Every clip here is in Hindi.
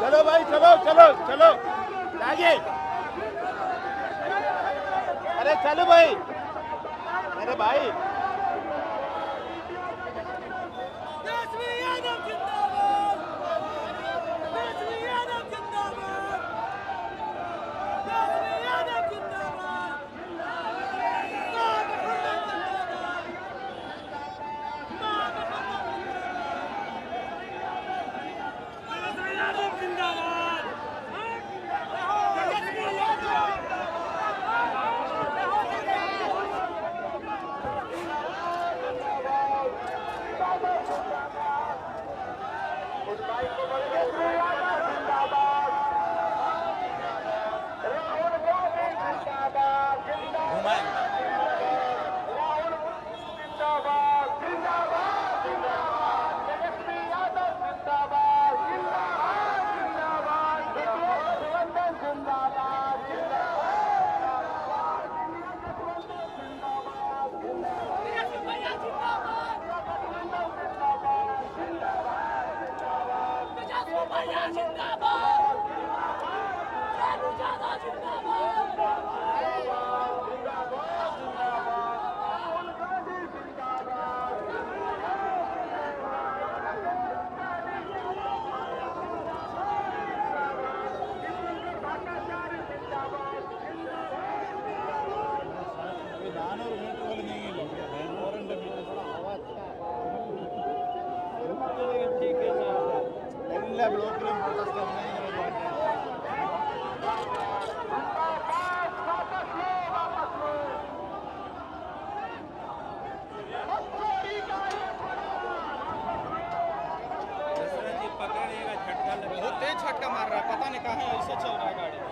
चलो भाई, चलो चलो चलो आगे। अरे चलो भाई, अरे भाई झटका मार रहा है, पता नहीं कहाँ ऐसे चल रहा है गाड़ी।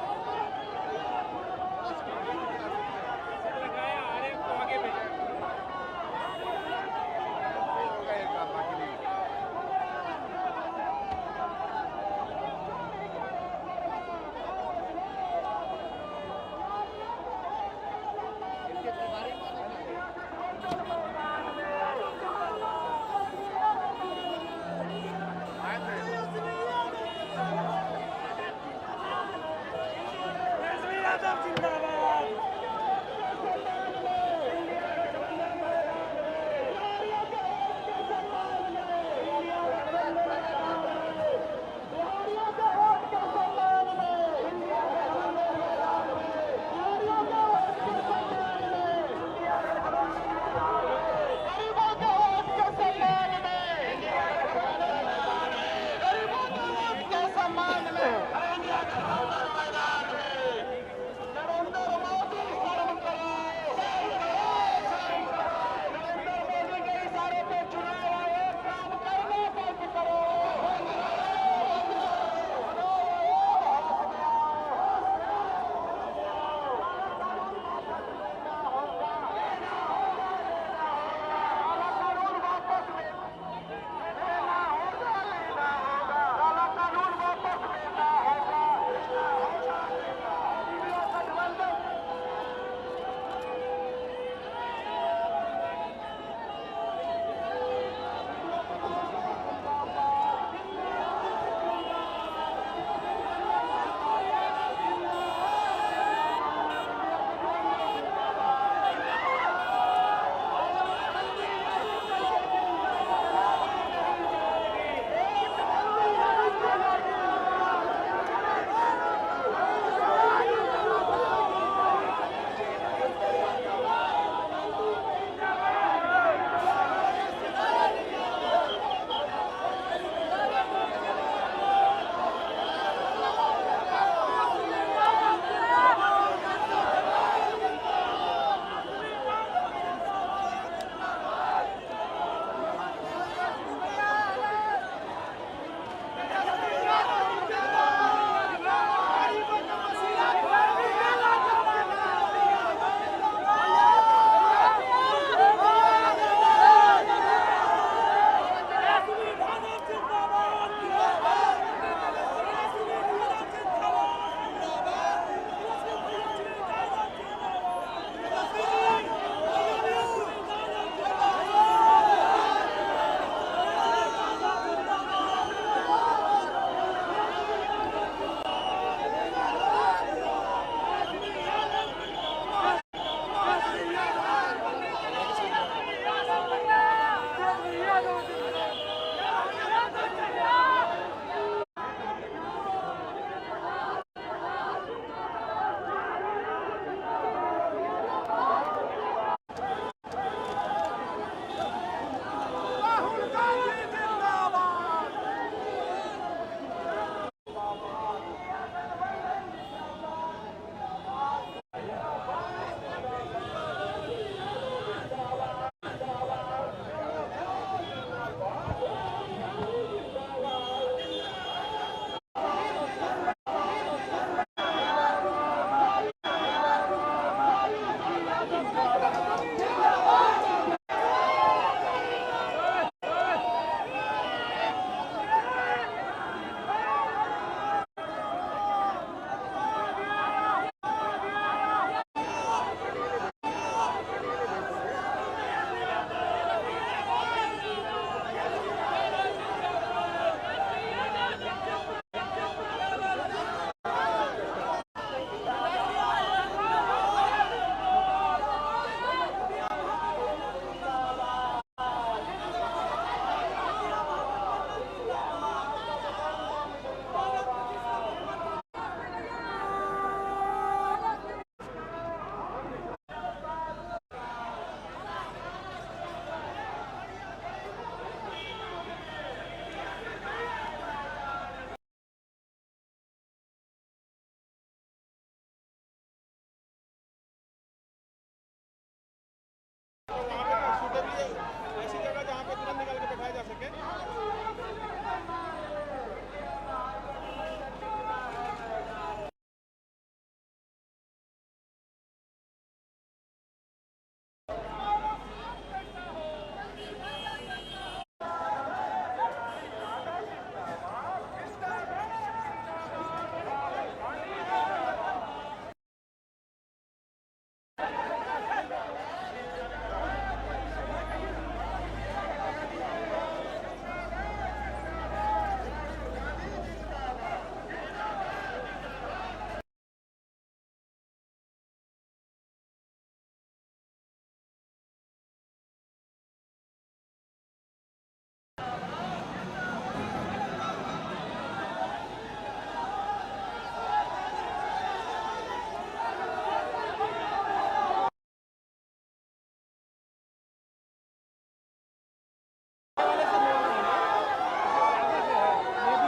अंदर भी ऐसी जगह जहाँ पे तुरंत निकाल के बैठाया जा सके।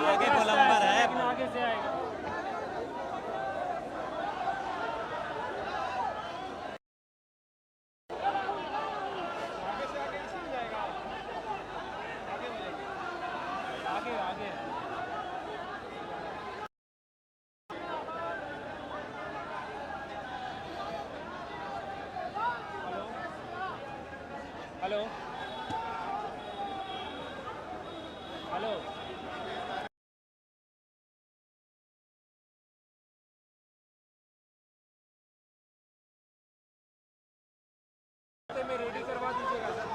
आगे गोलंबर है। आगे से आएगा। आगे से आगे इसी में जाएगा, आगे हो जाएगा। आगे आगे हेलो हेलो में रेडी करवा दीजिएगा सर।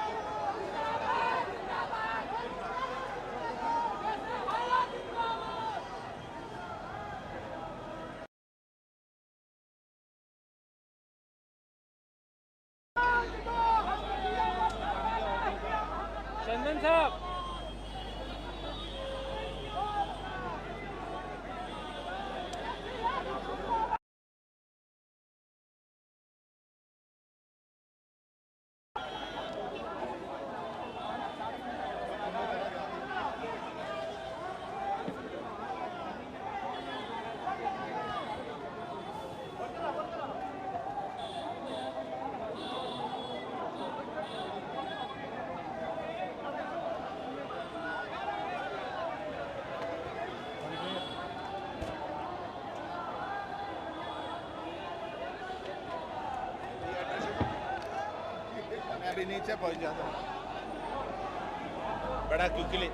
चंदन साहब मैं अभी नीचे पहुंच जाता हूँ बड़ा क्विकली।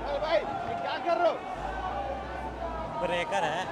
अरे भाई ये क्या कर रहे हो? ब्रेकर है।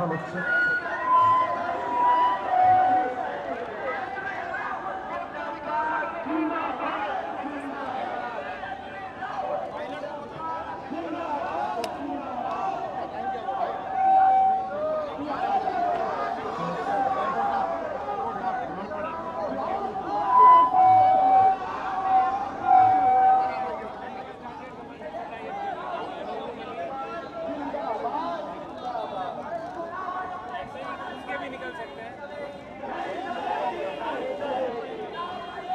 হচ্ছে। उसके भी निकल सकते हैं।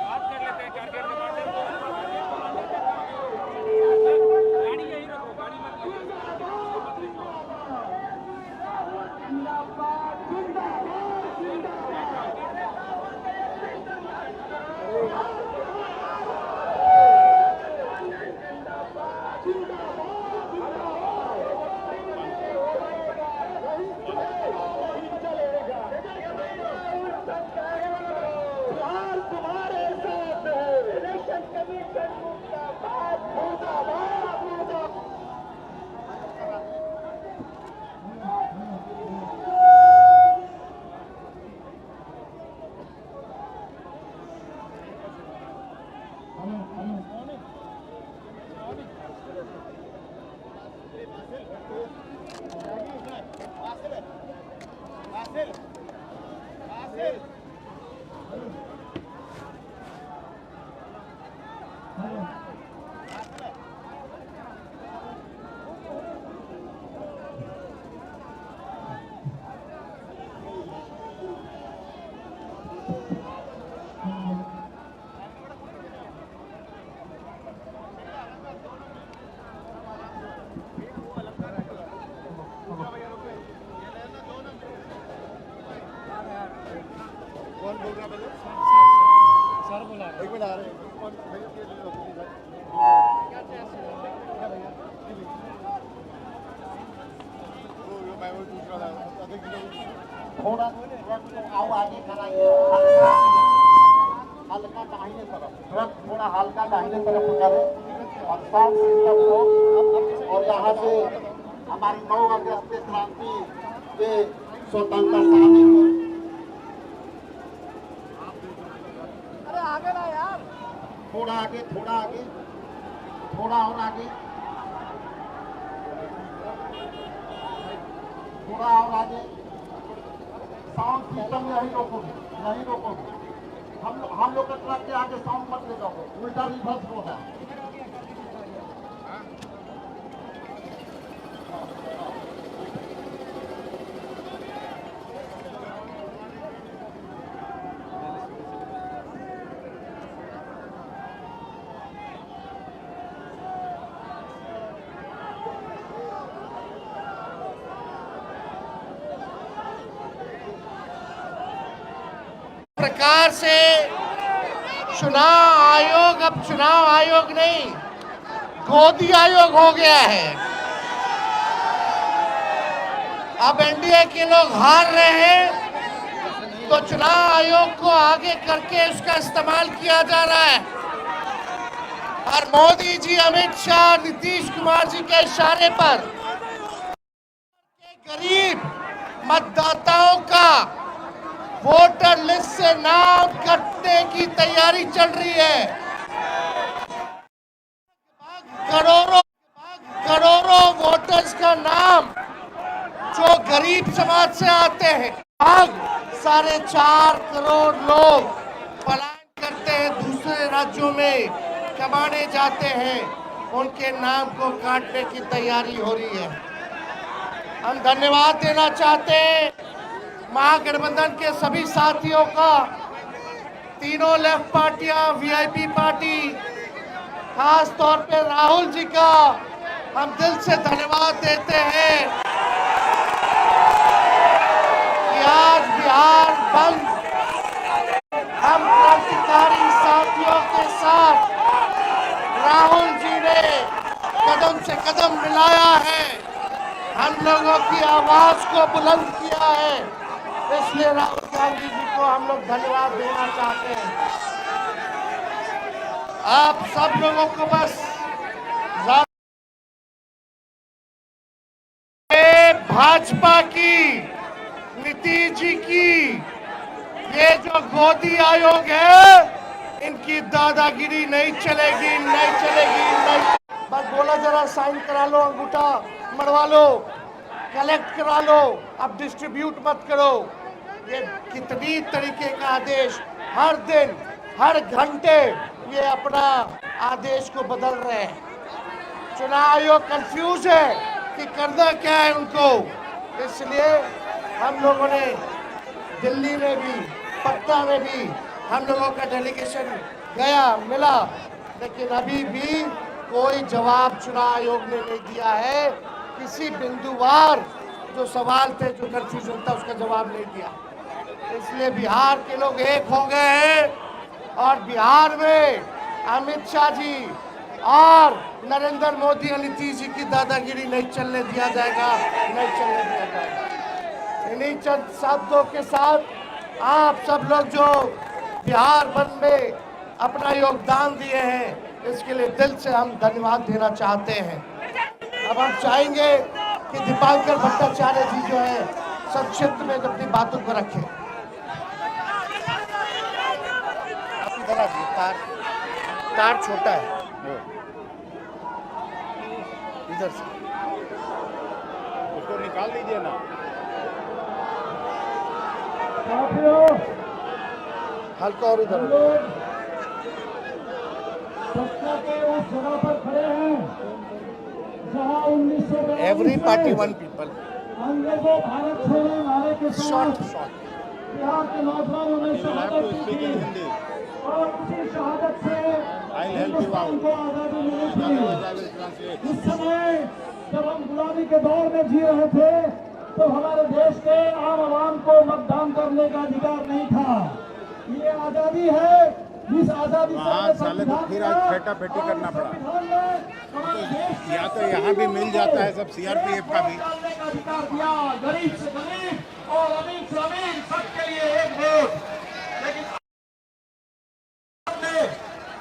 बात कर लेते हैं टारगेट कमांडर को। गाड़ी यहीं रखो, गाड़ी मत लेके। कौन बोल रहा है? सर बोला एक मिनट आ रहे हैं। कौन भैया ये ले लो प्लीज। वो मैं वो दूसरा था अधिक थोड़ा आओ आगे कराइए, हल्का दाहिने तरफ, ट्रक थोड़ा हल्का दाहिने तरफ करें और साउंड सिस्टम को। और यहाँ से हमारी 9 अगस्त क्रांति के स्वतंत्रता दिवस। अरे आगे ना यार, थोड़ा आगे, थोड़ा आगे, थोड़ा और आगे, थोड़ा और आगे। साउंड सिस्टम यही रोकोगे, यही रोकोगे। हम लोग का ट्रक के आगे साउंड मत ले जाओगे, उल्टा रिवर्स होगा। प्रकार से चुनाव आयोग अब चुनाव आयोग नहीं, गोदी आयोग हो गया है। अब एनडीए के लोग हार रहे हैं तो चुनाव आयोग को आगे करके उसका इस्तेमाल किया जा रहा है। और मोदी जी, अमित शाह, नीतीश कुमार जी के इशारे पर गरीब मतदाताओं का वोटर लिस्ट से नाम कटने की तैयारी चल रही है। करोड़ों वोटर्स का नाम जो गरीब समाज से आते हैं, भाग 4.5 करोड़ लोग पलायन करते हैं, दूसरे राज्यों में कमाने जाते हैं, उनके नाम को काटने की तैयारी हो रही है। हम धन्यवाद देना चाहते हैं महागठबंधन के सभी साथियों का, तीनों लेफ्ट पार्टियां, वीआईपी पार्टी, खास तौर पे राहुल जी का हम दिल से धन्यवाद देते हैं कि आज बिहार बंद हम क्रांतिकारी साथियों के साथ राहुल जी ने कदम से कदम मिलाया है, हम लोगों की आवाज को बुलंद किया है। इसलिए राहुल गांधी जी को हम लोग धन्यवाद देना चाहते हैं। आप सब लोगों को बस भाजपा की, नीतीश जी की, ये जो गोदी आयोग है, इनकी दादागिरी नहीं चलेगी, नहीं चलेगी, नहीं। बस बोला जरा साइन करा लो, अंगूठा मरवा लो, कलेक्ट करा लो, अब डिस्ट्रीब्यूट मत करो। ये कितनी तरीके का आदेश, हर दिन हर घंटे ये अपना आदेश को बदल रहे हैं। चुनाव आयोग कंफ्यूज है कि करना क्या है उनको। इसलिए हम लोगों ने दिल्ली में भी, पटना में भी हम लोगों का डेलीगेशन गया, मिला, लेकिन अभी भी कोई जवाब चुनाव आयोग ने नहीं दिया है। किसी बिंदुवार जो सवाल थे, जो कंफ्यूजन था, उसका जवाब नहीं दिया। इसलिए बिहार के लोग एक हो गए हैं और बिहार में अमित शाह जी और नरेंद्र मोदी और नीतीश जी की दादागिरी नहीं चलने दिया जाएगा, नहीं चलने दिया जाएगा। इन्हीं चंद शब्दों के साथ आप सब लोग जो बिहार बंद में अपना योगदान दिए हैं, इसके लिए दिल से हम धन्यवाद देना चाहते हैं। अब हम चाहेंगे कि दीपांकर भट्टाचार्य जी जो है संक्षिप्त में अपनी बातों को रखें। तार छोटा है, इधर से उसको निकाल दीजिए ना। हल्का और इधर। Every party one people. अंग्रेजों भारत छोड़ो नारे के शॉर्ट साथ शॉर्ट। बिहार के नौजवानों ने शहादत दी थी हिंदी। और उसी शहादत से हिंदुस्तान को आजादी मिली थी। उस समय जब हम गुलामी के दौर में जी रहे थे, तो हमारे देश के आम आवाम को मतदान करने का अधिकार नहीं था। ये आजादी है, जिस आजादी साले को फिर आज फेटा-फेटी करना पड़ा। या तो यहाँ भी मिल जाता है सब, सीआरपीएफ का भी। अधिकार दिया, गरीब से गरीब और अमीर से अमीर सबके लिए एक वोट। लेकिन आपने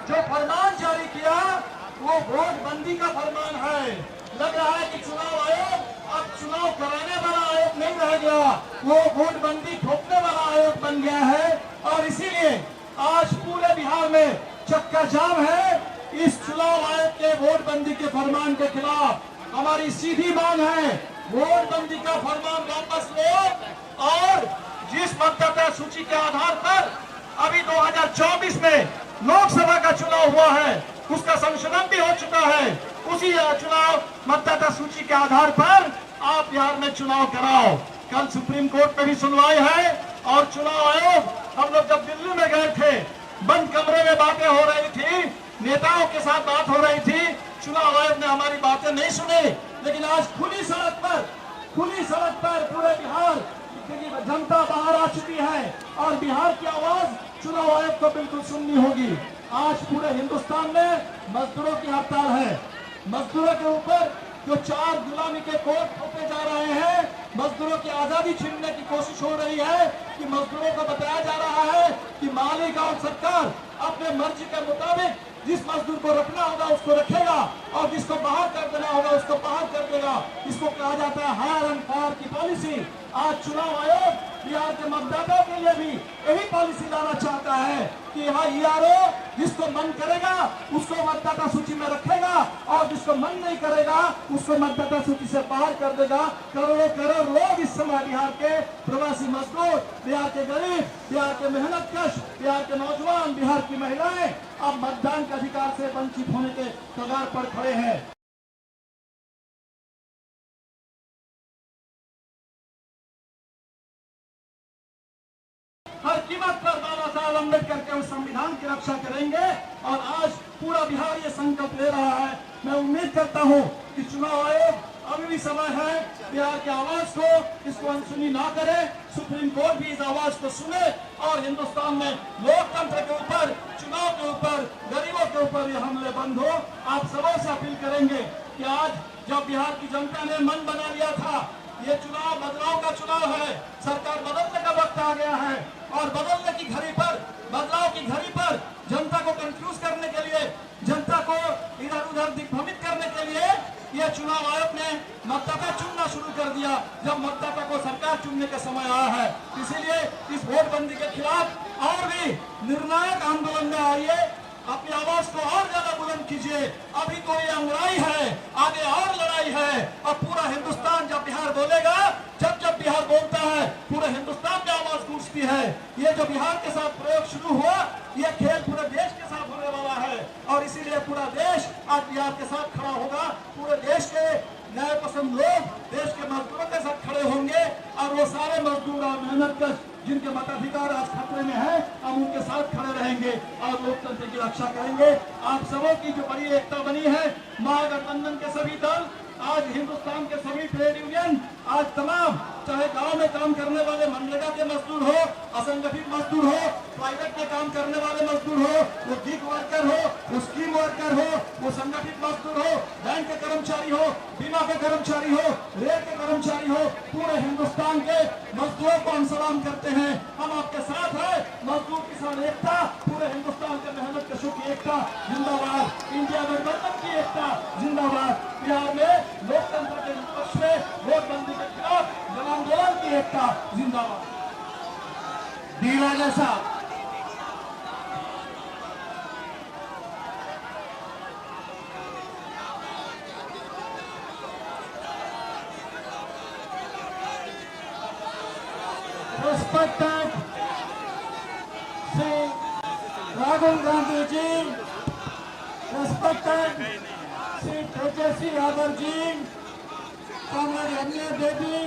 जो फरमान जारी किया वो वोट बंदी का फरमान है। लग रहा है कि चुनाव आयोग अब चुनाव कराने वाला आयोग नहीं रह गया, वो वोट बंदी ठोकने वाला आयोग बन गया है। और इसीलिए आज पूरे बिहार में चक्का जाम है इस चुनाव आयोग के वोट बंदी के फरमान के खिलाफ। हमारी सीधी मांग है, वोट बंदी का फरमान वापस लो और जिस मतदाता सूची के आधार पर अभी 2024 में लोकसभा का चुनाव हुआ है, उसका संशोधन भी हो चुका है, उसी चुनाव मतदाता सूची के आधार पर आप बिहार में चुनाव कराओ। कल सुप्रीम कोर्ट में भी सुनवाई है और चुनाव आयोग, हम लोग जब दिल्ली में गए थे, बंद कमरे में बातें हो रही थी, नेताओं के साथ बात हो रही थी, चुनाव आयोग ने हमारी बातें नहीं सुनी। लेकिन आज खुली सड़क पर पूरे बिहार की जनता बाहर आ चुकी है और बिहार की आवाज चुनाव आयोग को बिल्कुल सुननी होगी। आज पूरे हिंदुस्तान में मजदूरों की हड़ताल है। मजदूरों के ऊपर जो 4 गुलामी के कोड थोपे जा रहे हैं, मजदूरों की आजादी छीनने की कोशिश हो रही है कि मजदूरों को बताया जा रहा है कि मालिक और सरकार अपने मर्जी के मुताबिक जिस मजदूर को रखना होगा उसको रखेगा और जिसको बाहर कर देना होगा उसको बाहर कर देगा। इसको कहा जाता है हायर एंड फायर की पॉलिसी। आज चुनाव आयोग बिहार के मतदाताओं के लिए भी यही पॉलिसी लाना चाहता है कि यहाँ ईआरओ जिसको मन करेगा उसको मतदाता सूची में रखेगा और जिसको मन नहीं करेगा उसको मतदाता सूची से बाहर कर देगा। करोड़ों करोड़ लोग इस समय बिहार के प्रवासी मजदूर, बिहार के गरीब, बिहार के मेहनतकश, बिहार के नौजवान, बिहार की महिलाएं अब मतदान के अधिकार से वंचित होने के कगार पर खड़े हैं। हर कीमत पर बाबा साहब अम्बेडकर के उस संविधान की रक्षा करेंगे और आज पूरा बिहार ये संकल्प ले रहा है। मैं उम्मीद करता हूँ कि चुनाव आयोग अभी भी समय है बिहार की आवाज को इसको अनसुनी ना करे, सुप्रीम कोर्ट भी इस आवाज को सुने और हिंदुस्तान में लोकतंत्र के ऊपर, चुनाव के ऊपर, गरीबों के ऊपर ये हमले बंद हो। आप सबों से अपील करेंगे कि आज जब बिहार की जनता ने मन बना लिया था, ये चुनाव बदलाव का चुनाव है, सरकार बदलने का वक्त आ गया है और बदलने की घड़ी पर, बदलाव की घड़ी पर जनता को कंफ्यूज करने के लिए, जनता को इधर उधर दिग्भ्रमित करने के लिए ये चुनाव आयोग ने मतदाता चुनना शुरू कर दिया जब मतदाता को सरकार चुनने का समय आया है। इसीलिए इस वोटबंदी के खिलाफ और भी निर्णायक आंदोलन में आइए, अपनी आवाज को और ज्यादा बुलंद कीजिए। अभी तो ये लड़ाई है, आगे और लड़ाई है। और पूरा हिंदुस्तान जब बिहार बोलेगा, जब बिहार बोलता है पूरे हिंदुस्तान में आवाज गूंजती है। ये जो बिहार के साथ प्रयोग शुरू हुआ, ये खेल पूरे देश के साथ होने वाला है और इसीलिए पूरा देश आज बिहार के साथ खड़ा होगा। पूरे देश के न्याय पसंद लोग देश के मजदूरों के साथ खड़े होंगे और वो सारे मजदूर और मेहनतकश जिनके मताधिकार आज खतरे में है, हम उनके साथ खड़े रहेंगे और लोकतंत्र की रक्षा करेंगे। आप सबों की जो बड़ी एकता बनी है, महागठबंधन के सभी दल, आज हिंदुस्तान के सभी ट्रेड यूनियन, आज तमाम, चाहे गांव में काम करने वाले मनरेगा के मजदूर हो, असंगठित मजदूर हो, प्राइवेट में काम करने वाले मजदूर हो, वो गिग वर्कर हो, वो स्कीम वर्कर हो, वो संगठित मजदूर हो, बैंक के कर्मचारी हो, बीमा के कर्मचारी हो, रेल के कर्मचारी हो, पूरे हिंदुस्तान के मजदूरों को हम सलाम करते हैं। हम आपके साथ हैं। मजदूर किसान एकता, पूरे हिंदुस्तान के मेहनत कशों की एकता जिंदाबाद, इंडिया गठबंधन की एकता जिंदाबाद। बिहार में लोकतंत्र के पक्ष में वोटबंदी के खिलाफ जन आंदोलन की एकता जिंदाबाद। डी राजा साहब, Respected Sri Rahul Gandhi ji, respected Sri Tejasvi Yadav ji, Comrade Anya Devi,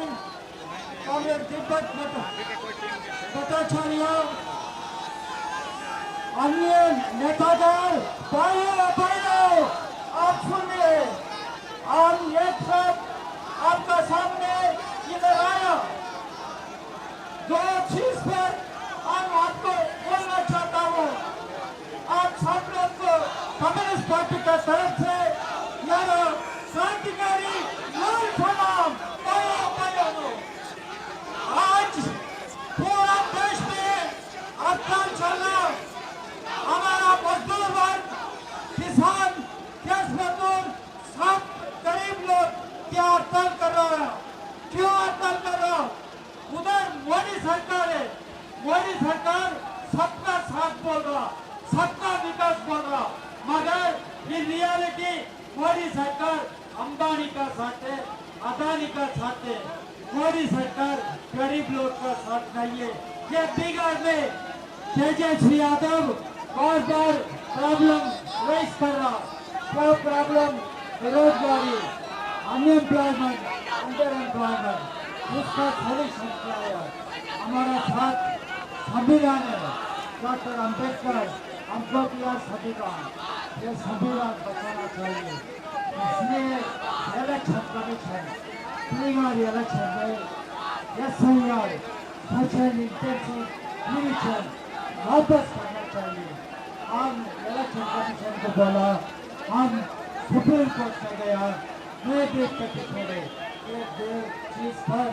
Comrade Deepak Bhattacharya, अन्य नेतागण, भाइयों आप सुनिए, हम एक साथ आपका सामने इधर आया। जो चीज पर हम आपको बोलना चाहता हूँ, आप सब लोग को कम्युनिस्ट पार्टी का तरफ से यार क्रांतिकारी लाल सलाम आज पूरा देश में हड़ताल चलना, हमारा मजदूर वर्ग, किसान, गैस मजदूर, सब गरीब लोग क्या हड़ताल कर रहा है? क्यों हड़ताल कर रहा है? उधर मोदी सरकार है, मोदी सरकार सबका साथ बोल रहा, सबका विकास बोल रहा, मगर इन रियलिटी मोदी सरकार अंबानी का साथ है, अदानी का साथ है। मोदी सरकार गरीब लोग का साथ नहीं है। ये बिहार में तेजस्वी यादव बार बार प्रॉब्लम रेस कर रहा, क्या प्रॉब्लम? बेरोजगारी, अनएम्प्लॉयमेंट, अंडर एम्प्लॉयमेंट, उसका सोल्यूशन क्या है? हमारा साथ संविधान है, डॉक्टर अम्बेडकर हमको दिया संविधान, ये संविधान बचाना चाहिए। इसलिए इलेक्शन कमीशन प्रीमारी इलेक्शन में SIR सोशल इंटेंसिव डिवीजन वापस करना चाहिए। हम इलेक्शन कमीशन को बोला, हम सुप्रीम कोर्ट में गया, मैं देख कर छोड़े चीज पर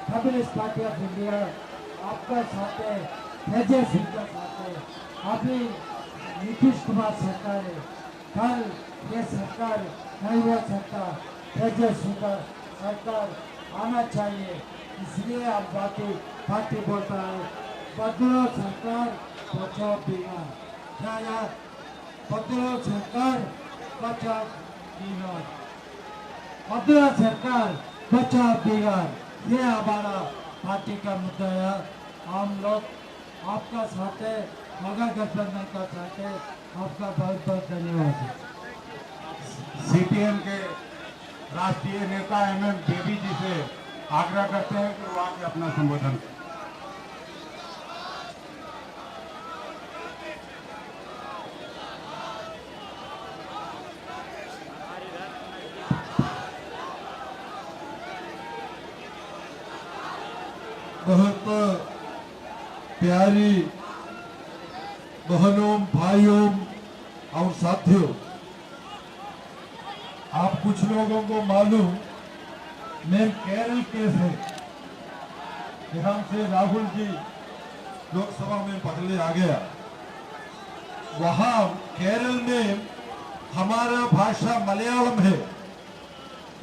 कम्युनिस्ट पार्टी ऑफ इंडिया आपका साथ है, तेजस्वी का साथ है। अभी नीतीश कुमार सरकार है, कल ये सरकार नहीं हो सकता, तेजस्वी का सरकार आना चाहिए। इसलिए अब पार्टी बोलता है बदलो सरकार बचाओ बिहार, क्या यार? बदलो सरकार बचाओ बिहार, बदलो सरकार बचाओ बिहार, ये हमारा पार्टी का मुद्दा है। हम लोग आपका साथ है, महागठबंधन का साथ है। आपका बहुत बहुत धन्यवाद। CPM के राष्ट्रीय नेता MM देवी जी से आग्रह करते हैं कि वो आके अपना संबोधन करें। बहुत प्यारी बहनों, भाइयों और साथियों, आप कुछ लोगों को मालूम, मैं केरल के से यहाँ से राहुल जी लोकसभा में पहले आ गया। वहाँ केरल में हमारा भाषा मलयालम है,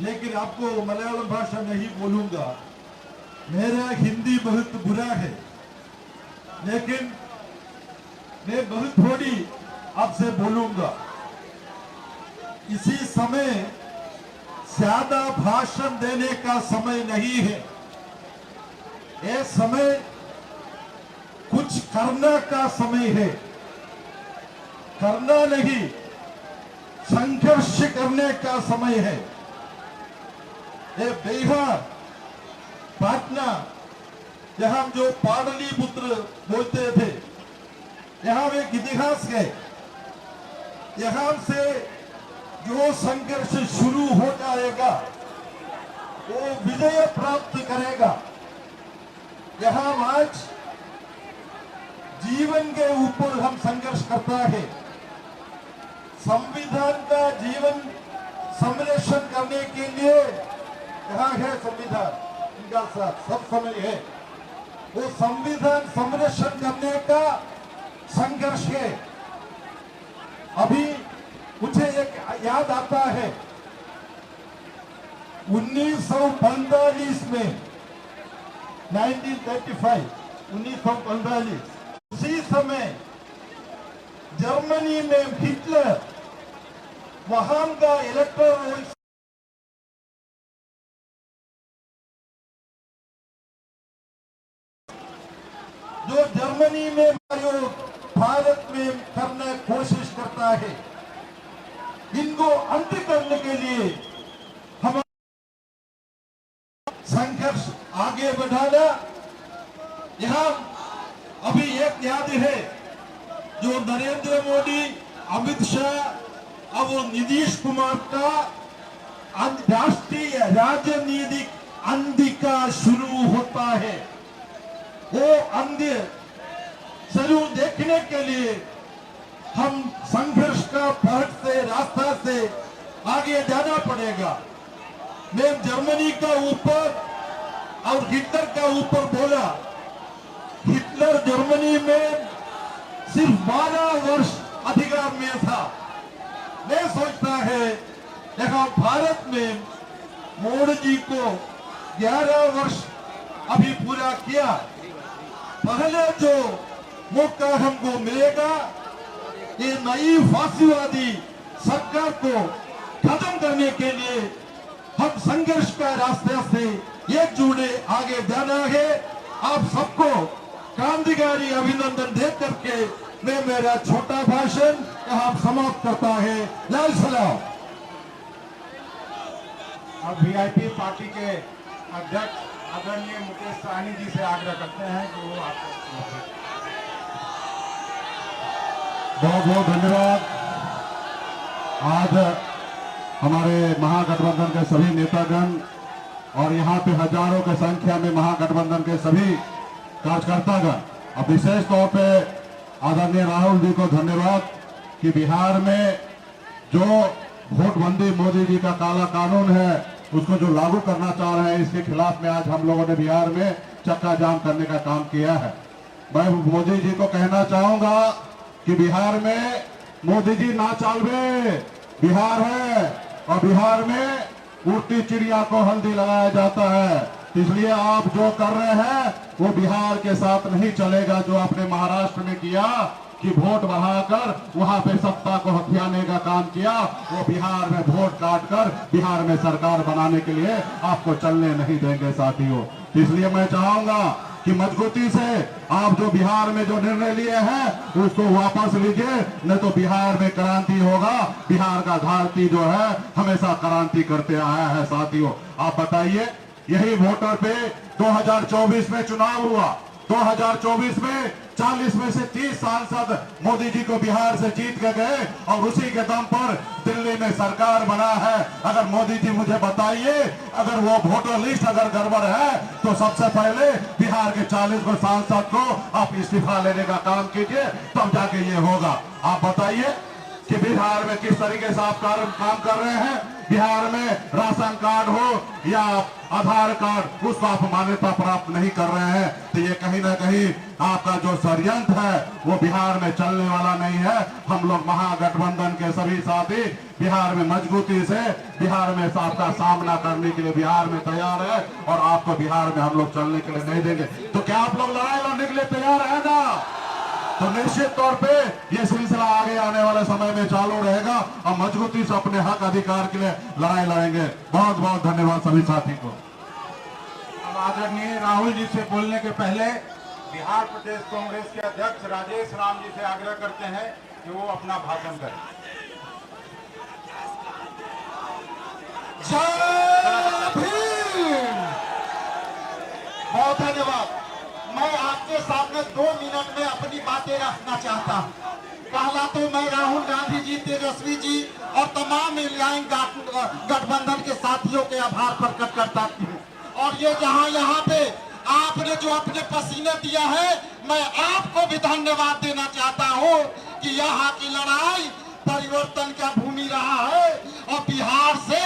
लेकिन आपको मलयालम भाषा नहीं बोलूंगा। मेरा हिंदी बहुत बुरा है, लेकिन मैं बहुत थोड़ी आपसे बोलूंगा। इसी समय ज्यादा भाषण देने का समय नहीं है। ये समय कुछ करने का समय है। करना नहीं, संघर्ष करने का समय है। ये बिहार, पाटना, यहाँ जो पाटलिपुत्र बोलते थे, यहाँ एक इतिहास है। यहाँ से जो संघर्ष शुरू हो जाएगा वो विजय प्राप्त करेगा। यहाँ आज जीवन के ऊपर हम संघर्ष करता है। संविधान का जीवन संरक्षण करने के लिए यहाँ है संविधान, इनका साथ सब समय है। वो संविधान संरक्षण करने का संघर्ष है। अभी मुझे एक याद आता है, 1945 में 1945 उसी समय जर्मनी में हिटलर वहां का इलेक्टोरल जो जर्मनी में भारत में करने की कोशिश करता है, इनको अंत करने के लिए हम संघर्ष आगे बढ़ाना। यहाँ अभी एक याद है, जो नरेंद्र मोदी, अमित शाह और नीतीश कुमार का राष्ट्रीय राजनीतिक अंधिका शुरू होता है। वो अंधे जरूर देखने के लिए हम संघर्ष का पथ से, रास्ता से आगे जाना पड़ेगा। मैं जर्मनी का ऊपर और हिटलर का ऊपर बोला। हिटलर जर्मनी में सिर्फ 12 वर्ष अधिकार में था। मैं सोचता है यहाँ भारत में मोदी जी को 11 वर्ष अभी पूरा किया। पहले जो मौका हमको मिलेगा, ये नई फांसीवादी सरकार को खत्म करने के लिए हम संघर्ष का रास्ते से एकजुटे आगे जाना है। आप सबको क्रांतिकारी अभिनंदन दे करके मैं मेरा छोटा भाषण यहाँ समाप्त करता है। लाल सलाम। अब वीआईपी पार्टी के अध्यक्ष आदरणीय मुकेश सहनी जी से आग्रह करते हैं कि वो आपको बहुत बहुत धन्यवाद। आज हमारे महागठबंधन के सभी नेतागण और यहाँ पे हजारों की संख्या में महागठबंधन के सभी कार्यकर्तागण, अब विशेष तौर पे आदरणीय राहुल जी को धन्यवाद कि बिहार में जो वोटबंदी मोदी जी का काला कानून है उसको जो लागू करना चाह रहे हैं, इसके खिलाफ में आज हम लोगों ने बिहार में चक्का जाम करने का काम किया है। मैं मोदी जी को कहना चाहूंगा कि बिहार में मोदी जी ना चालवे बिहार है, और बिहार में उड़ती चिड़िया को हल्दी लगाया जाता है। इसलिए आप जो कर रहे हैं वो बिहार के साथ नहीं चलेगा। जो आपने महाराष्ट्र में किया कि वोट बढ़ाकर वहां पे सत्ता को हथियाने का काम किया, वो बिहार में वोट काटकर बिहार में सरकार बनाने के लिए आपको चलने नहीं देंगे साथियों। इसलिए मैं चाहूंगा कि मजबूती से आप जो बिहार में जो निर्णय लिए हैं उसको वापस लीजिए, नहीं तो बिहार में क्रांति होगा। बिहार का घाटी जो है हमेशा क्रांति करते आया है साथियों। आप बताइए, यही वोटर पे 2024 में चुनाव हुआ। 2024 में 40 में से 30 सांसद मोदी जी को बिहार से जीत के गए और उसी के दम पर दिल्ली में सरकार बना है। अगर मोदी जी मुझे बताइए, अगर वो वोटर लिस्ट अगर गड़बड़ है तो सबसे पहले बिहार के 40 को सांसद को आप इस्तीफा लेने का काम कीजिए, तब जाके ये होगा। आप बताइए कि बिहार में किस तरीके से आप काम कर रहे हैं। बिहार में राशन कार्ड हो या आधार कार्ड, उसको आप मान्यता प्राप्त नहीं कर रहे हैं, तो ये कहीं ना कहीं आपका जो षड्यंत्र है वो बिहार में चलने वाला नहीं है। हम लोग महागठबंधन के सभी साथी बिहार में मजबूती से बिहार में आपका सामना करने के लिए बिहार में तैयार है, और आपको बिहार में हम लोग चलने के लिए नहीं देंगे। तो क्या आप लोग लड़ाई लड़ने के लिए तैयार है ना? तो निश्चित तौर पे ये सिलसिला आगे आने वाले समय में चालू रहेगा और मजबूती से अपने हक अधिकार के लिए लड़ाई लड़ेंगे। बहुत बहुत धन्यवाद सभी साथी को। अब आदरणीय राहुल जी से बोलने के पहले बिहार प्रदेश कांग्रेस के अध्यक्ष राजेश राम जी से आग्रह करते हैं कि वो अपना भाषण करें। जय भीम। बहुत धन्यवाद। मैं आपके सामने 2 मिनट में अपनी बातें रखना चाहता हूँ। पहला तो मैं राहुल गांधी जी, तेजस्वी जी और तमाम इंडियन गठबंधन के साथियों के आभार प्रकट करता हूँ। और ये जहाँ यहाँ पे आपने जो अपने पसीने दिया है, मैं आपको भी धन्यवाद देना चाहता हूँ कि यहाँ की लड़ाई परिवर्तन का भूमि रहा है और बिहार से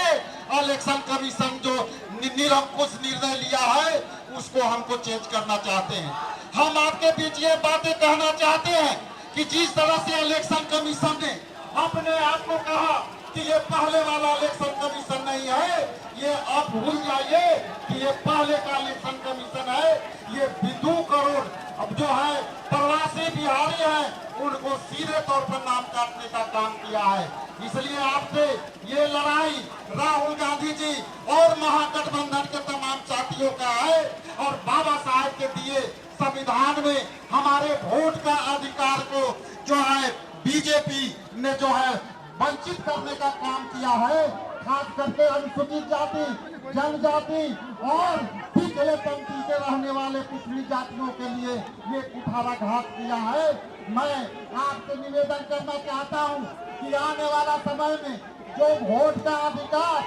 इलेक्शन कमीशन जो निरंकुश निर्णय लिया है उसको हमको चेंज करना चाहते हैं। हम आपके बीच ये बातें कहना चाहते हैं कि जिस तरह से इलेक्शन कमीशन ने अपने आप को कहा कि ये पहले वाला इलेक्शन कमीशन नहीं है, ये आप भूल जाइए कि ये पहले का इलेक्शन कमीशन है। ये 2 करोड़ अब जो है प्रवासी बिहारी हैं उनको सीधे तौर पर नाम काटने का काम किया है। इसलिए आपसे ये लड़ाई राहुल गांधी जी और महागठबंधन के तमाम साथियों का है और बाबा साहेब के दिए संविधान में हमारे वोट का अधिकार को जो है बीजेपी ने जो है वंचित करने का काम किया है। खास करके अनुसूचित जाति, जनजाति और पिछले पंक्ति के रहने वाले पिछड़ी जातियों के लिए ये कुठाराघात किया है। मैं आपसे निवेदन करना चाहता हूँ कि आने वाला समय में जो वोट का अधिकार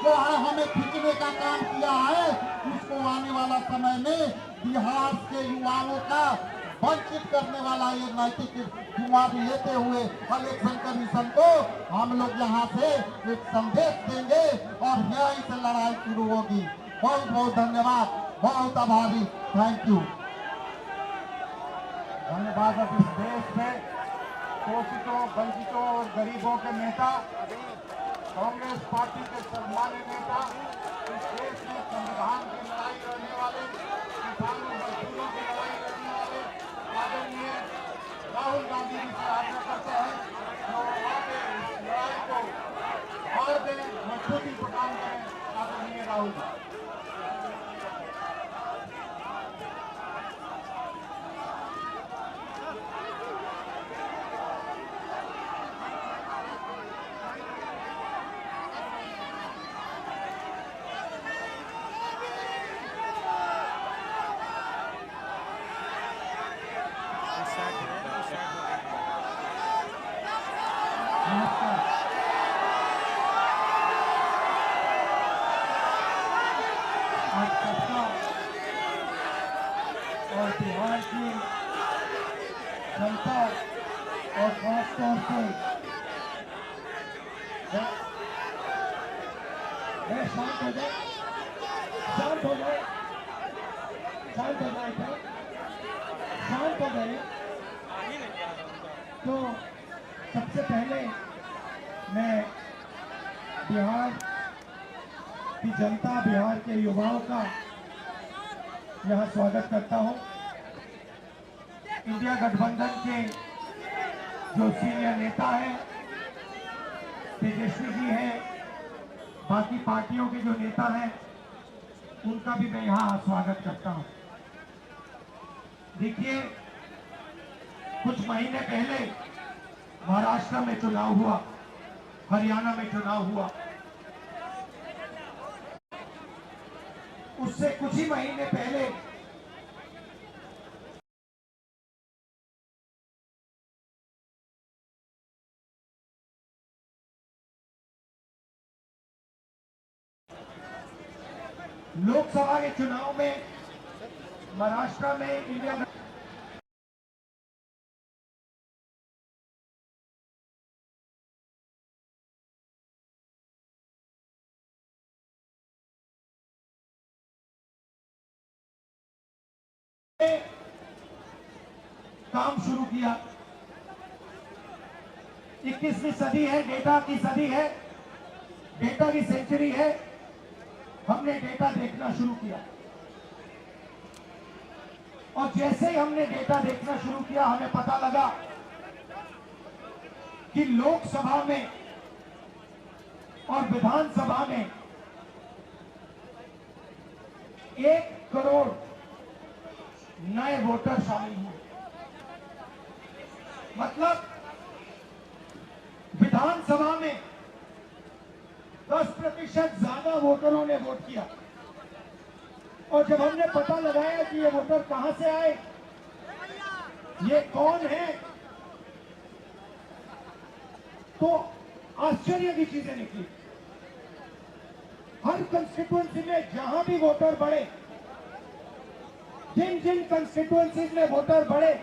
जो है हमें खींचने का काम किया है, उसको आने वाला समय में बिहार के युवाओं का वंचित करने वाला ये नैतिक जिम्मेदारी लेते हुए इलेक्शन कमीशन को हम लोग यहाँ से एक संदेश देंगे और यहीं से लड़ाई शुरू होगी। बहुत बहुत धन्यवाद, बहुत आभारी। Thank you. धन्यवाद। अब इस देश में शोषितों, वंचितों और गरीबों के नेता, कांग्रेस पार्टी के सम्मानित नेता, इस देश में संविधान की लड़ाई लड़ने वाले, किसानों मजदूरों की लड़ाई लड़ने वाले आदरणीय राहुल गांधी जी से आग्रह करते हैं कि वो आगे इस लड़ाई को और दें, मजबूती प्रदान करें। आदरणीय राहुल जी। आज सपना और बिहार की जनता और खासतौर से शांत हो जाए, शांत हो जाए, शांत हो जाए, शांत हो जाए। तो सबसे पहले मैं बिहार की जनता, बिहार के युवाओं का यहाँ स्वागत करता हूँ। इंडिया गठबंधन के जो सीनियर नेता हैं, तेजस्वी जी हैं, बाकी पार्टियों के जो नेता हैं, उनका भी मैं यहाँ स्वागत करता हूँ। देखिए, कुछ महीने पहले महाराष्ट्र में चुनाव हुआ, हरियाणा में चुनाव हुआ। उससे कुछ ही महीने पहले लोकसभा के चुनाव में महाराष्ट्र में इंडिया काम शुरू किया। 21वीं सदी है, डेटा की सदी है, डेटा की सेंचुरी है। हमने डेटा देखना शुरू किया और जैसे ही हमने डेटा देखना शुरू किया हमें पता लगा कि लोकसभा में और विधानसभा में 1 करोड़ नए वोटर शामिल हुए। मतलब विधानसभा में 10% ज्यादा वोटरों ने वोट किया। और जब हमने पता लगाया कि ये वोटर कहां से आए, ये कौन है, तो आश्चर्य की चीजें निकली। हर कंस्टिट्यूएंसी में जहां भी वोटर बढ़े, जिन जिन कंस्टिट्यूएंसीज में वोटर बढ़े,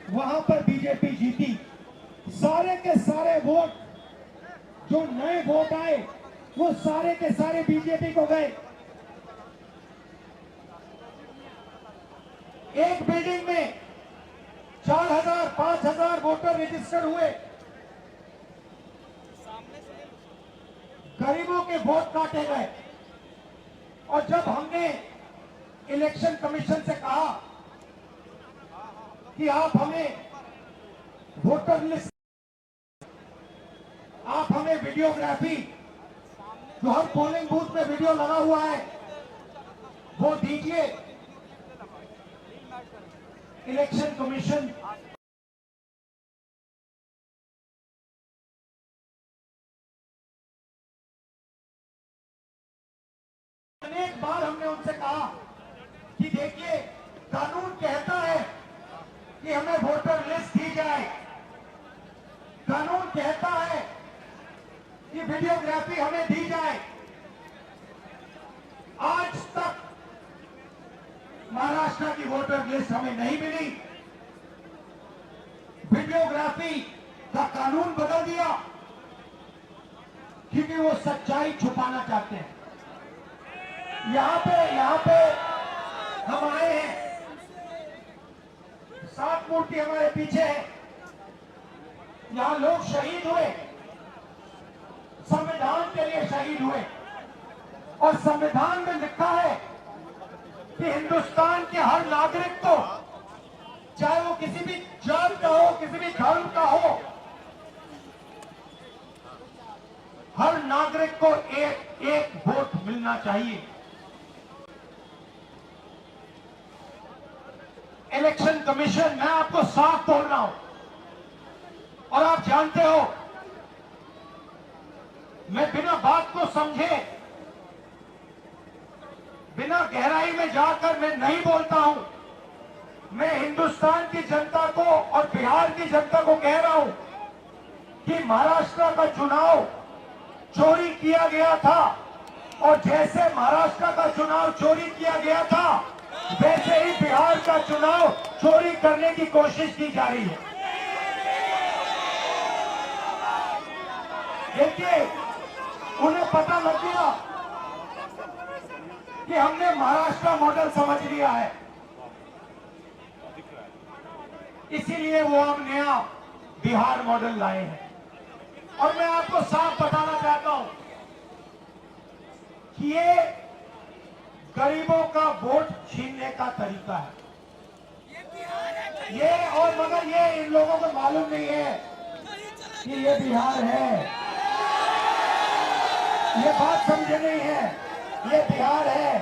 वहां पर बीजेपी जीती। सारे के सारे वोट जो नए वोट आए वो सारे के सारे बीजेपी को गए। एक बिल्डिंग में 4000 5000 वोटर रजिस्टर हुए। गरीबों के वोट काटे गए। और जब हमने इलेक्शन कमीशन से कहा कि आप हमें वोटर लिस्ट, आप हमें वीडियोग्राफी, जो हर पोलिंग बूथ में वीडियो लगा हुआ है वो दीजिए, इलेक्शन कमीशन अनेक बार हमने उनसे कहा कि देखिए, कानून कहता है कि हमें वोटर लिस्ट दी जाए, कानून कहता है कि वीडियोग्राफी हमें दी जाए। आज तक महाराष्ट्र की वोटर लिस्ट हमें नहीं मिली। वीडियोग्राफी का कानून बदल दिया क्योंकि वो सच्चाई छुपाना चाहते हैं। यहां पे हम आए हैं, 7 मूर्ति हमारे पीछे है। यहां लोग शहीद हुए, संविधान के लिए शहीद हुए। और संविधान में लिखा है कि हिंदुस्तान के हर नागरिक को, चाहे वो किसी भी जात का हो, किसी भी धर्म का हो, हर नागरिक को एक एक वोट मिलना चाहिए। इलेक्शन कमीशन, मैं आपको साफ बोल रहा हूं और आप जानते हो, मैं बिना बात को समझे, बिना गहराई में जाकर मैं नहीं बोलता हूं। मैं हिंदुस्तान की जनता को और बिहार की जनता को कह रहा हूं कि महाराष्ट्र का चुनाव चोरी किया गया था और जैसे महाराष्ट्र का चुनाव चोरी किया गया था, वैसे ही बिहार का चुनाव चोरी करने की कोशिश की जा रही है। देखिए, उन्हें पता लग गया कि हमने महाराष्ट्र मॉडल समझ लिया है, इसीलिए वो हम नया बिहार मॉडल लाए हैं। और मैं आपको साफ बताना चाहता हूं कि ये गरीबों का वोट छीनने का तरीका है। ये और मगर ये इन लोगों को मालूम नहीं है कि ये बिहार है। ये बात समझे नहीं है, ये बिहार है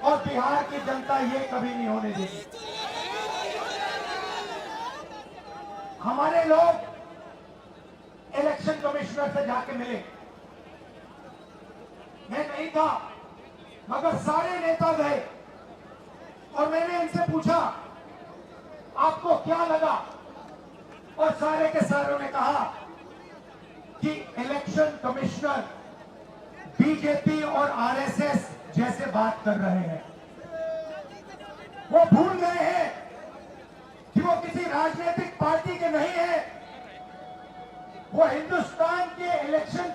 और बिहार की जनता ये कभी नहीं होने देगी। हमारे लोग इलेक्शन कमिश्नर से जाके मिले, मैं नहीं था मगर सारे नेता गए और मैंने इनसे पूछा आपको क्या लगा, और सारे के सारों ने कहा कि इलेक्शन कमिश्नर बीजेपी और आरएसएस जैसे बात कर रहे हैं। वो भूल गए हैं कि वो किसी राजनीतिक पार्टी के नहीं है, वो हिंदुस्तान के इलेक्शन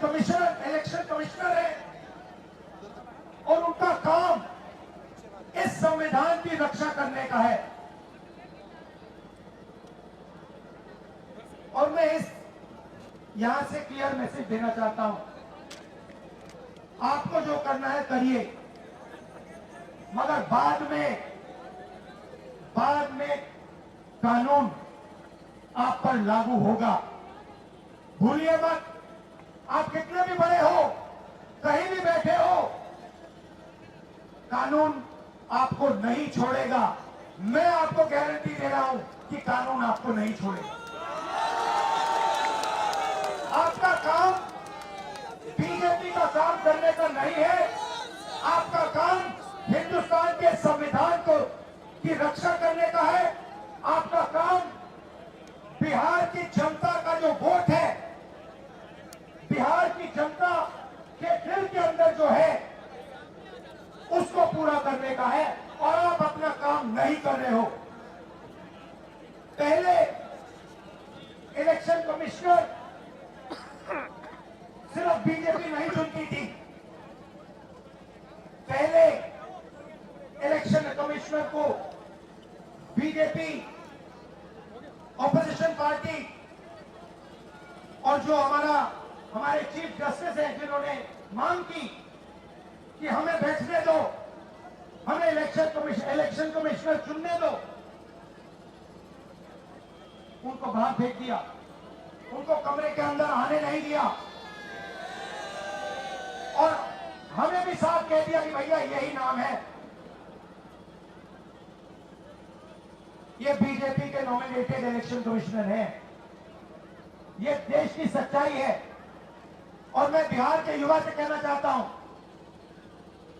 कमिश्नर है और उनका काम इस संविधान की रक्षा करने का है। और मैं इस यहां से क्लियर मैसेज देना चाहता हूं, आपको जो करना है करिए, मगर बाद में कानून आप पर लागू होगा। भूलिए मत, आप कितने भी बड़े हो, कहीं भी बैठे हो, कानून आपको नहीं छोड़ेगा। मैं आपको गारंटी दे रहा हूं कि कानून आपको नहीं छोड़ेगा। आपका काम बीजेपी का काम करने का नहीं है, आपका काम हिंदुस्तान के संविधान की रक्षा करने का है। आपका काम बिहार की जनता का जो वोट है, बिहार की जनता के दिल के अंदर जो है, उसको पूरा करने का है। और आप अपना काम नहीं कर रहे हो। पहले इलेक्शन कमिश्नर सिर्फ बीजेपी नहीं चुनती थी, पहले इलेक्शन कमिश्नर को बीजेपी, ऑपोजिशन पार्टी और जो हमारे चीफ जस्टिस हैं, जिन्होंने मांग की कि हमें बैठने दो, हमें इलेक्शन कमिश्नर चुनने दो, उनको बाहर फेंक दिया, उनको कमरे के अंदर आने नहीं दिया और हमें भी साफ कह दिया कि भैया यही नाम है, ये बीजेपी के नॉमिनेटेड इलेक्शन कमिश्नर हैं। ये देश की सच्चाई है। और मैं बिहार के युवा से कहना चाहता हूं,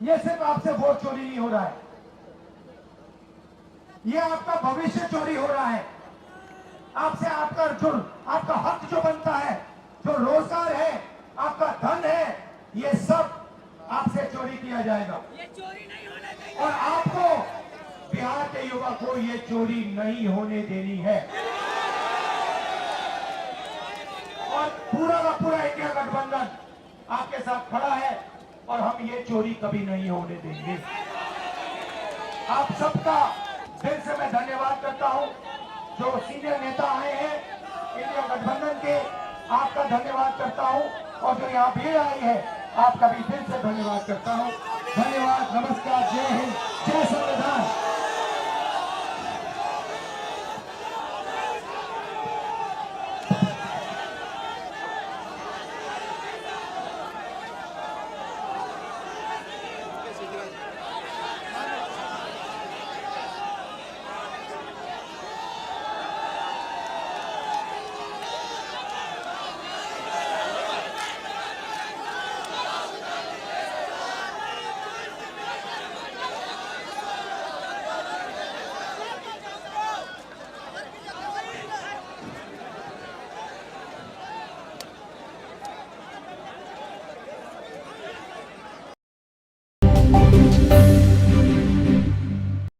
ये सिर्फ आपसे वोट चोरी नहीं हो रहा है, ये आपका भविष्य चोरी हो रहा है। आपसे आपका हक जो बनता है, जो रोजगार है, आपका धन है, ये सब आपसे चोरी किया जाएगा। ये चोरी नहीं होने देंगे। और आपको, बिहार के युवा को, ये चोरी नहीं होने देनी है। और पूरा का पूरा इंडिया गठबंधन आपके साथ खड़ा है और हम ये चोरी कभी नहीं होने देंगे। आप सबका दिल से मैं धन्यवाद करता हूं। जो सीनियर नेता आए हैं इंडिया गठबंधन के, आपका धन्यवाद करता हूं। और जो यहाँ भीड़ आई है, आपका भी दिल से धन्यवाद करता हूं। धन्यवाद, नमस्कार, जय हिंद, जय